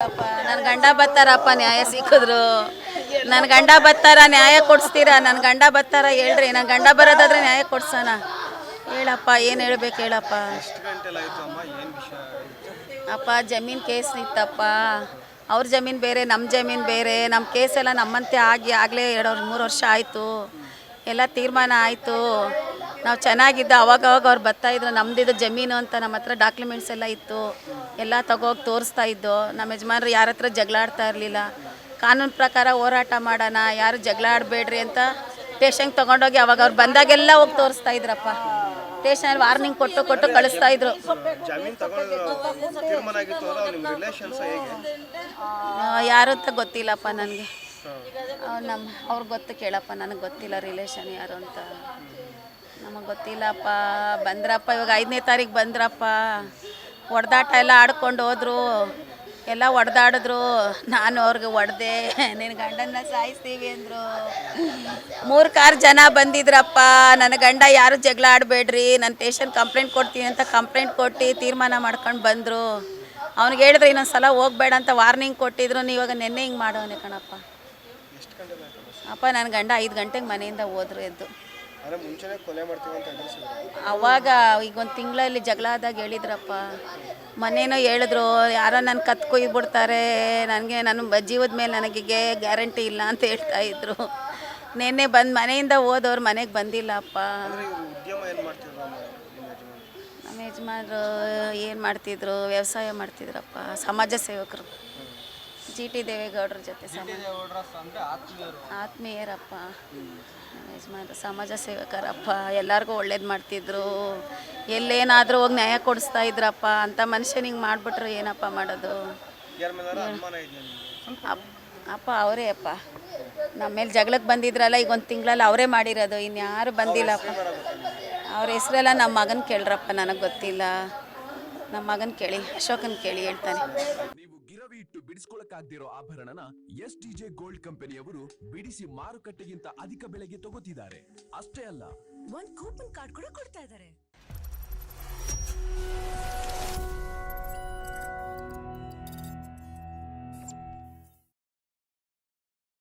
ನನ್ನ ಗಂಡ ಬರ್ತಾರಪ್ಪ, ನ್ಯಾಯ ಸಿಕ್ಕಿದ್ರು. ನನ್ನ ಗಂಡ ಬರ್ತಾರ, ನ್ಯಾಯ ಕೊಡಿಸ್ತೀರಾ? ನನ್ನ ಗಂಡ ಬರ್ತಾರ ಹೇಳ್ರಿ. ನನ್ನ ಗಂಡ ಬರೋದಾದ್ರೆ ನ್ಯಾಯ ಕೊಡ್ಸೋಣ. ಹೇಳಪ್ಪ, ಏನು ಹೇಳ್ಬೇಕು ಹೇಳಪ್ಪ. ಅಪ್ಪ, ಜಮೀನು ಕೇಸ್ ಇತ್ತಪ್ಪ. ಅವ್ರ ಜಮೀನು ಬೇರೆ, ನಮ್ಮ ಜಮೀನು ಬೇರೆ. ನಮ್ಮ ಕೇಸೆಲ್ಲ ನಮ್ಮಂತೆ ಆಗಲೇ 2-3 ವರ್ಷ ಆಯಿತು. ಎಲ್ಲ ತೀರ್ಮಾನ ಆಯಿತು. ನಾವು ಚೆನ್ನಾಗಿದ್ದು ಅವಾಗವಾಗ ಅವ್ರು ಬರ್ತಾಯಿದ್ರು. ನಮ್ಮದಿದ್ದು ಜಮೀನು ಅಂತ ನಮ್ಮ ಹತ್ರ ಡಾಕ್ಯುಮೆಂಟ್ಸ್ ಎಲ್ಲ ಇತ್ತು. ಎಲ್ಲ ತಗೋಗಿ ತೋರಿಸ್ತಾ ಇದ್ದು. ನಮ್ಮ ಯಜಮಾನ್ರು ಯಾರ ಹತ್ರ ಜಗಳ ಆಡ್ತಾ ಇರಲಿಲ್ಲ. ಕಾನೂನು ಪ್ರಕಾರ ಹೋರಾಟ ಮಾಡೋಣ, ಯಾರು ಜಗಳ ಆಡಬೇಡ್ರಿ ಅಂತ ಸ್ಟೇಷನ್ಗೆ ತೊಗೊಂಡೋಗಿ ಅವಾಗ ಅವ್ರು ಬಂದಾಗೆಲ್ಲ ಹೋಗಿ ತೋರಿಸ್ತಾ ಇದ್ರಪ್ಪ. ಸ್ಟೇಷನಲ್ಲಿ ವಾರ್ನಿಂಗ್ ಕೊಟ್ಟು ಕಳಿಸ್ತಾ ಇದ್ರು. ಯಾರು ಅಂತ ಗೊತ್ತಿಲ್ಲಪ್ಪ ನನಗೆ. ಅವ್ರಿಗೆ ಗೊತ್ತು ಕೇಳಪ್ಪ, ನನಗೆ ಗೊತ್ತಿಲ್ಲ ರಿಲೇಷನ್ ಯಾರು ಅಂತ. ನಮಗೆ ಗೊತ್ತಿಲ್ಲಪ್ಪ. ಬಂದ್ರಪ್ಪ, ಇವಾಗ 5ನೇ ತಾರೀಕು ಬಂದ್ರಪ್ಪ. ಹೊಡೆದಾಟ ಎಲ್ಲ ಆಡ್ಕೊಂಡು ಹೋದ್ರು. ಎಲ್ಲ ಹೊಡೆದಾಡಿದ್ರು. ನಾನು ಅವ್ರಿಗೆ ಹೊಡೆದೆ. ನಿನ್ನ ಗಂಡನ್ನ ಸಾಯಿಸ್ತೀವಿ ಅಂದರು. 3-4 ಜನ ಬಂದಿದ್ರಪ್ಪ. ನನ್ನ ಗಂಡ ಯಾರು ಜಗಳ ಆಡಬೇಡ್ರಿ, ನಾನು ಸ್ಟೇಷನ್ ಕಂಪ್ಲೇಂಟ್ ಕೊಡ್ತೀನಿ ಅಂತ ಕಂಪ್ಲೇಂಟ್ ಕೊಟ್ಟು ತೀರ್ಮಾನ ಮಾಡ್ಕೊಂಡು ಬಂದರು. ಅವ್ನಿಗೆ ಹೇಳಿದ್ರೆ ಇನ್ನೊಂದು ಸಲ ಹೋಗ್ಬೇಡ ಅಂತ ವಾರ್ನಿಂಗ್ ಕೊಟ್ಟಿದ್ರು. ಇವಾಗ ನೆನ್ನೆ ಹಿಂಗೆ ಮಾಡೋನೆ ಕಣಪ್ಪ. ಅಪ್ಪ, ನನ್ನ ಗಂಡ 5 ಗಂಟೆಗೆ ಮನೆಯಿಂದ ಹೋದ್ರು ಎದ್ದು. ಅವಾಗ ಈಗ 1 ತಿಂಗಳಲ್ಲಿ ಜಗಳ ಆದಾಗ ಹೇಳಿದ್ರಪ್ಪ. ಮನೇನೋ ಹೇಳಿದ್ರು, ಯಾರೋ ನನ್ನ ಕತ್ತು ಕೊಯ್ದುಬಿಡ್ತಾರೆ, ನನಗೆ ನನ್ನ ಜೀವದ ಮೇಲೆ ನನಗೆ ಗ್ಯಾರಂಟಿ ಇಲ್ಲ ಅಂತ ಹೇಳ್ತಾ ಇದ್ರು. ನಿನ್ನೆ ಬಂದು ಮನೆಯಿಂದ ಹೋದವ್ರು ಮನೆಗೆ ಬಂದಿಲ್ಲಪ್ಪ. ನಮ್ಮ ಯಜಮಾನ್ರು ಏನು ಮಾಡ್ತಿದ್ರು? ವ್ಯವಸಾಯ ಮಾಡ್ತಿದ್ರಪ್ಪ. ಸಮಾಜ ಸೇವಕರು. GT ದೇವೇಗೌಡರ ಜೊತೆ ಆತ್ಮೀಯರಪ್ಪ. ಯಜಮಾನ್ರು ಸಮಾಜ ಸೇವಕರಪ್ಪ. ಎಲ್ಲರಿಗೂ ಒಳ್ಳೇದು ಮಾಡ್ತಿದ್ರು. ಎಲ್ಲೇನಾದರೂ ಹೋಗಿ ನ್ಯಾಯ ಕೊಡಿಸ್ತಾ ಇದ್ರಪ್ಪ. ಅಂಥ ಮನುಷ್ಯನಿಗೆ ಮಾಡಿಬಿಟ್ರು ಏನಪ್ಪ ಮಾಡೋದು? ಅಪ್ಪ ಅವರೇ ಅಪ್ಪ. ನಮ್ಮ ಮೇಲೆ ಜಗಳಕ್ಕೆ ಬಂದಿದ್ರಲ್ಲ, ಈಗ 1 ತಿಂಗಳಲ್ಲಿ ಅವರೇ ಮಾಡಿರೋದು. ಇನ್ಯಾರು ಬಂದಿಲ್ಲಪ್ಪ. ಅವ್ರ ಹೆಸರೆಲ್ಲ ನಮ್ಮ ಮಗನ ಕೇಳ್ರಪ್ಪ, ನನಗೆ ಗೊತ್ತಿಲ್ಲ. ನಮ್ಮ ಮಗನ ಕೇಳಿ, ಅಶೋಕನ್ ಕೇಳಿ ಹೇಳ್ತಾನೆ. ಗಿರವಿ ಇಟ್ಟು ಬಿಡಿಸ್ಕೊಳಕ್ಕಾಗ್ದಿರೋ ಆಭರಣನ STJ ಗೋಲ್ಡ್ ಕಂಪನಿಯವರು ಬಿಡಿಸಿ ಮಾರುಕಟ್ಟೆಗಿಂತ ಅಧಿಕ ಬೆಲೆಗೆ ತಗೋತಿದ್ದಾರೆ. ಅಷ್ಟೇ ಅಲ್ಲ, 1 ಕೂಪನ್ ಕಾರ್ಡ್ ಕೂಡ ಕೊಡ್ತಾ ಇದ್ದಾರೆ.